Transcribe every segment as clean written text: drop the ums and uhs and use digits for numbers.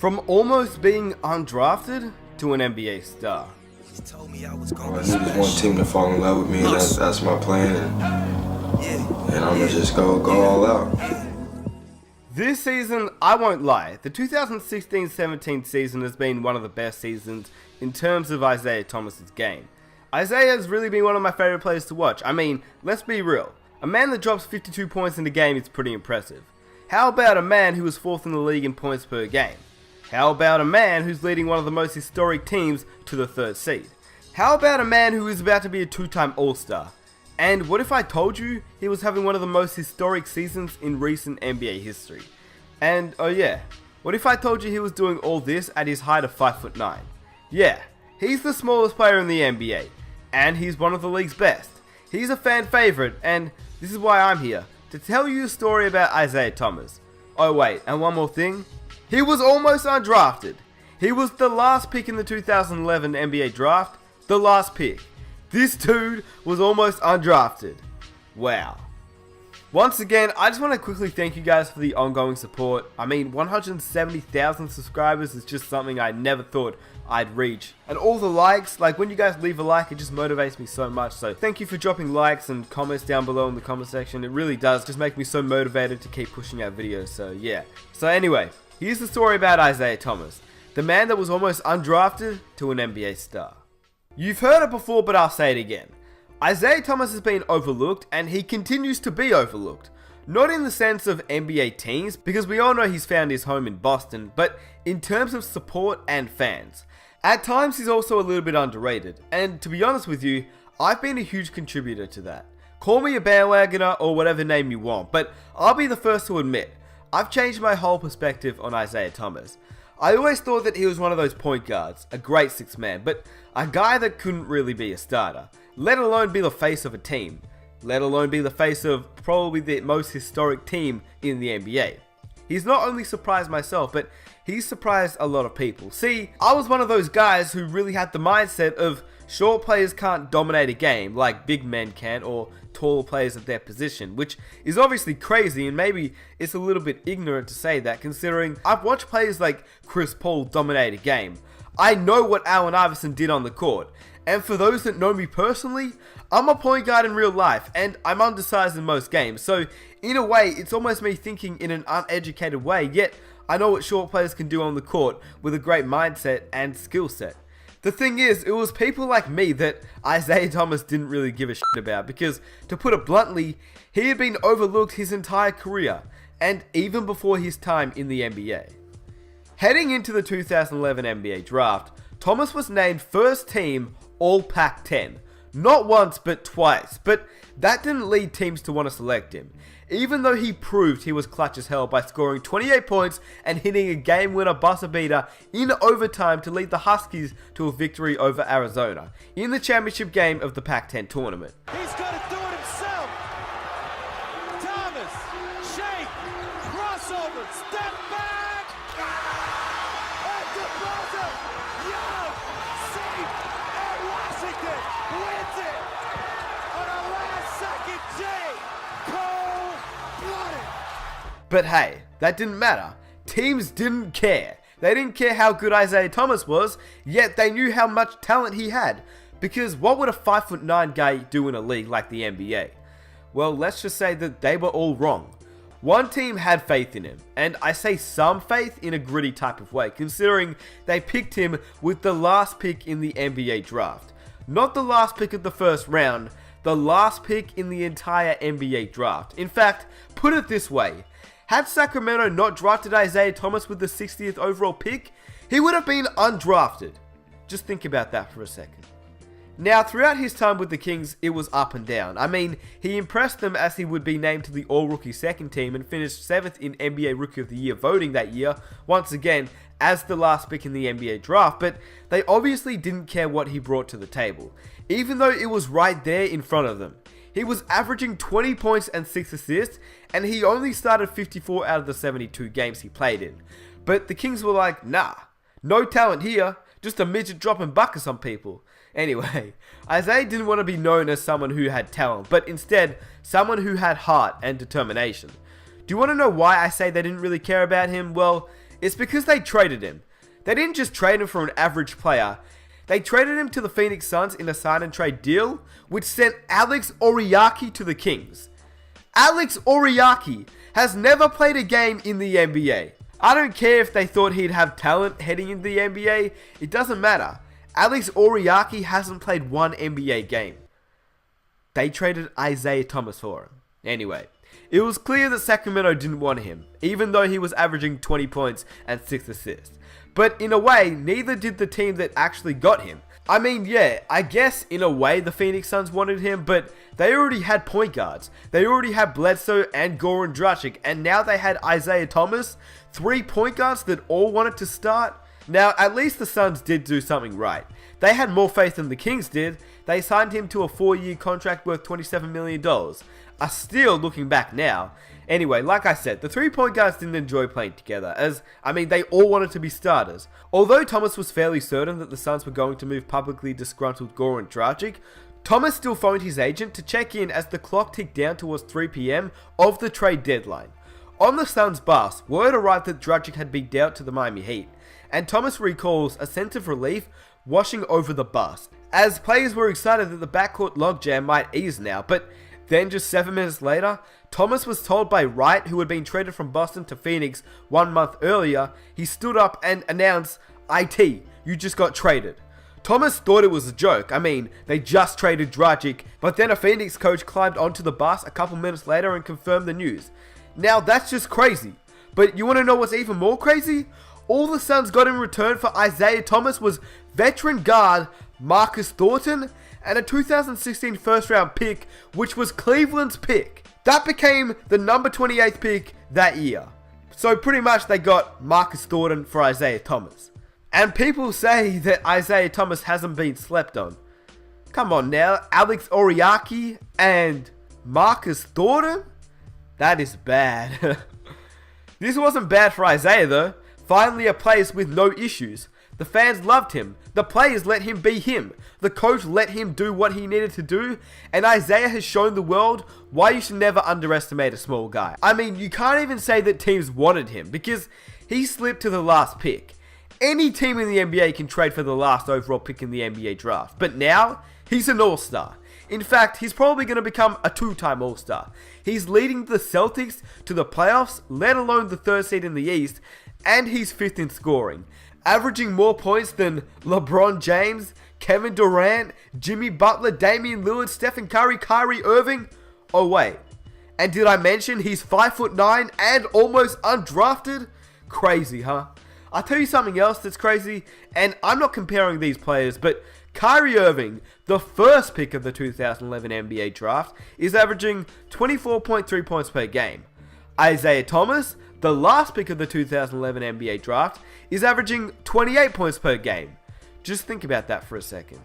From almost being undrafted to an NBA star. I just want team to fall in love with me, and that's my plan, and I'm gonna just go all out. This season, I won't lie, the 2016-17 season has been one of the best seasons in terms of Isaiah Thomas's game. Isaiah has really been one of my favourite players to watch. I mean, let's be real, a man that drops 52 points in a game is pretty impressive. How about a man who was 4th in the league in points per game? How about a man who's leading one of the most historic teams to the 3rd seed? How about a man who is about to be a 2-time All-Star? And what if I told you he was having one of the most historic seasons in recent NBA history? And oh yeah, what if I told you he was doing all this at his height of 5'9"? Yeah, he's the smallest player in the NBA, and he's one of the league's best. He's a fan favourite, and this is why I'm here, to tell you a story about Isaiah Thomas. Oh wait, and one more thing. He was almost undrafted. He was the last pick in the 2011 NBA draft. The last pick. This dude was almost undrafted. Wow. Once again, I just want to quickly thank you guys for the ongoing support. I mean, 170,000 subscribers is just something I never thought I'd reach. And all the likes, like when you guys leave a like, it just motivates me so much. So thank you for dropping likes and comments down below in the comment section. It really does just make me so motivated to keep pushing out videos. So yeah. So anyway, here's the story about Isaiah Thomas, the man that was almost undrafted to an NBA star. You've heard it before, but I'll say it again. Isaiah Thomas has been overlooked, and he continues to be overlooked. Not in the sense of NBA teams, because we all know he's found his home in Boston, but in terms of support and fans. At times, he's also a little bit underrated, and to be honest with you, I've been a huge contributor to that. Call me a bandwagoner or whatever name you want, but I'll be the first to admit, I've changed my whole perspective on Isaiah Thomas. I always thought that he was one of those point guards, a great 6th man, but a guy that couldn't really be a starter, let alone be the face of a team, let alone be the face of probably the most historic team in the NBA. He's not only surprised myself, but he's surprised a lot of people. See, I was one of those guys who really had the mindset of short players can't dominate a game like big men can, or taller players at their position, which is obviously crazy, and maybe it's a little bit ignorant to say that, considering I've watched players like Chris Paul dominate a game. I know what Allen Iverson did on the court, and for those that know me personally, I'm a point guard in real life, and I'm undersized in most games, so in a way, it's almost me thinking in an uneducated way, yet I know what short players can do on the court with a great mindset and skill set. The thing is, it was people like me that Isaiah Thomas didn't really give a shit about, because, to put it bluntly, he had been overlooked his entire career, and even before his time in the NBA. Heading into the 2011 NBA draft, Thomas was named first team All-Pac-10. Not once, but twice, but that didn't lead teams to want to select him, even though he proved he was clutch as hell by scoring 28 points and hitting a game-winner buzzer beater in overtime to lead the Huskies to a victory over Arizona in the championship game of the Pac-10 tournament. He's going to do it himself. Thomas, shake, crossover, step back. At the buzzer, Young, safe, and Washington wins it on a last-second J. Cold-blooded. But hey, that didn't matter. Teams didn't care. They didn't care how good Isaiah Thomas was, yet they knew how much talent he had. Because what would a 5'9" guy do in a league like the NBA? Well, let's just say that they were all wrong. One team had faith in him, and I say some faith in a gritty type of way, considering they picked him with the last pick in the NBA draft. Not the last pick of the first round, the last pick in the entire NBA draft. In fact, put it this way, had Sacramento not drafted Isaiah Thomas with the 60th overall pick, he would have been undrafted. Just think about that for a second. Now, throughout his time with the Kings, it was up and down. I mean, he impressed them as he would be named to the All-Rookie second team and finished 7th in NBA Rookie of the Year voting that year, once again, as the last pick in the NBA draft, but they obviously didn't care what he brought to the table, even though it was right there in front of them. He was averaging 20 points and 6 assists, and he only started 54 out of the 72 games he played in. But the Kings were like, nah, no talent here, just a midget dropping buckets on people. Anyway, Isaiah didn't want to be known as someone who had talent, but instead, someone who had heart and determination. Do you want to know why I say they didn't really care about him? Well, It's because they traded him. They didn't just trade him for an average player. They traded him to the Phoenix Suns in a sign and trade deal, which sent Alex Oriaki to the Kings. Alex Oriaki has never played a game in the NBA. I don't care if they thought he'd have talent heading into the NBA. It doesn't matter. Alex Oriaki hasn't played one NBA game. They traded Isaiah Thomas for him. Anyway, it was clear that Sacramento didn't want him, even though he was averaging 20 points and 6 assists. But in a way, neither did the team that actually got him. I mean, yeah, I guess in a way the Phoenix Suns wanted him, but they already had point guards. They already had Bledsoe and Goran Dragic, and now they had Isaiah Thomas, 3 point guards that all wanted to start. Now, at least the Suns did do something right. They had more faith than the Kings did. They signed him to a 4-year contract worth $27 million. A steal looking back now. Anyway, like I said, the 3 point guards didn't enjoy playing together, as, they all wanted to be starters. Although Thomas was fairly certain that the Suns were going to move publicly disgruntled Goran Dragic, Thomas still phoned his agent to check in as the clock ticked down towards 3 PM of the trade deadline. On the Suns bus, word arrived that Dragic had been dealt to the Miami Heat, and Thomas recalls a sense of relief washing over the bus, as players were excited that the backcourt logjam might ease now. But then just 7 minutes later, Thomas was told by Wright, who had been traded from Boston to Phoenix 1 month earlier, he stood up and announced, "IT, you just got traded." Thomas thought it was a joke. They just traded Dragic, but then a Phoenix coach climbed onto the bus a couple minutes later and confirmed the news. Now that's just crazy. But you want to know what's even more crazy? All the Suns got in return for Isaiah Thomas was veteran guard Marcus Thornton and a 2016 first round pick, which was Cleveland's pick. That became the number 28th pick that year. So pretty much they got Marcus Thornton for Isaiah Thomas. And people say that Isaiah Thomas hasn't been slept on. Come on now, Alex Oriaki and Marcus Thornton? That is bad. This wasn't bad for Isaiah though. Finally a place with no issues. The fans loved him. The players let him be him. The coach let him do what he needed to do. And Isaiah has shown the world why you should never underestimate a small guy. You can't even say that teams wanted him because he slipped to the last pick. Any team in the NBA can trade for the last overall pick in the NBA draft. But now, he's an all-star. In fact, he's probably going to become a 2-time all-star. He's leading the Celtics to the playoffs, let alone the 3rd seed in the East, and he's 5th in scoring, averaging more points than LeBron James, Kevin Durant, Jimmy Butler, Damian Lillard, Stephen Curry, Kyrie Irving. Oh wait, and did I mention he's 5'9" and almost undrafted? Crazy, huh? I'll tell you something else that's crazy, and I'm not comparing these players, but Kyrie Irving, the first pick of the 2011 NBA draft, is averaging 24.3 points per game. Isaiah Thomas, the last pick of the 2011 NBA draft, is averaging 28 points per game. Just think about that for a second.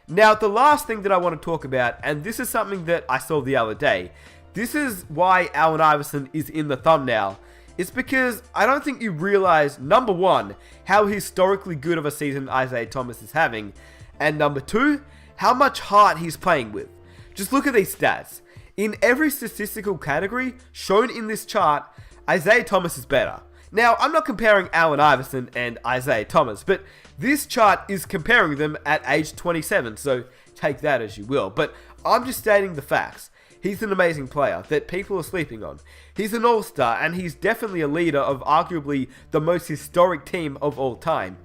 Now, the last thing that I want to talk about, and this is something that I saw the other day, this is why Allen Iverson is in the thumbnail. It's because I don't think you realize, number one, how historically good of a season Isaiah Thomas is having, and number two, how much heart he's playing with. Just look at these stats. In every statistical category shown in this chart, Isaiah Thomas is better. Now, I'm not comparing Allen Iverson and Isaiah Thomas, but this chart is comparing them at age 27, so take that as you will. But I'm just stating the facts. He's an amazing player that people are sleeping on. He's an all-star, and he's definitely a leader of arguably the most historic team of all time.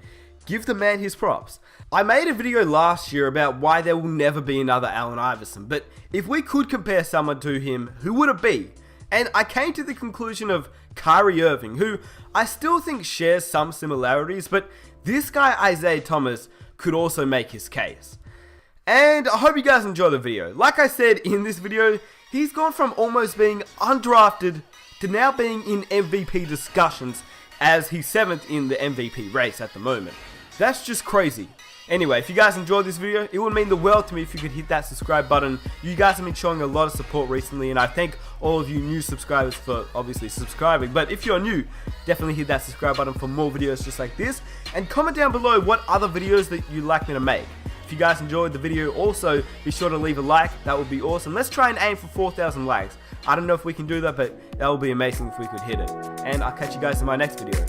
Give the man his props. I made a video last year about why there will never be another Allen Iverson, but if we could compare someone to him, who would it be? And I came to the conclusion of Kyrie Irving, who I still think shares some similarities, but this guy Isaiah Thomas could also make his case. And I hope you guys enjoy the video. Like I said in this video, he's gone from almost being undrafted to now being in MVP discussions, as he's 7th in the MVP race at the moment. That's just crazy. Anyway, if you guys enjoyed this video, it would mean the world to me if you could hit that subscribe button. You guys have been showing a lot of support recently, and I thank all of you new subscribers for obviously subscribing. But if you're new, definitely hit that subscribe button for more videos just like this, and comment down below what other videos that you'd like me to make. If you guys enjoyed the video, also be sure to leave a like. That would be awesome. Let's try and aim for 4,000 likes. I don't know if we can do that, but that would be amazing if we could hit it. And I'll catch you guys in my next video.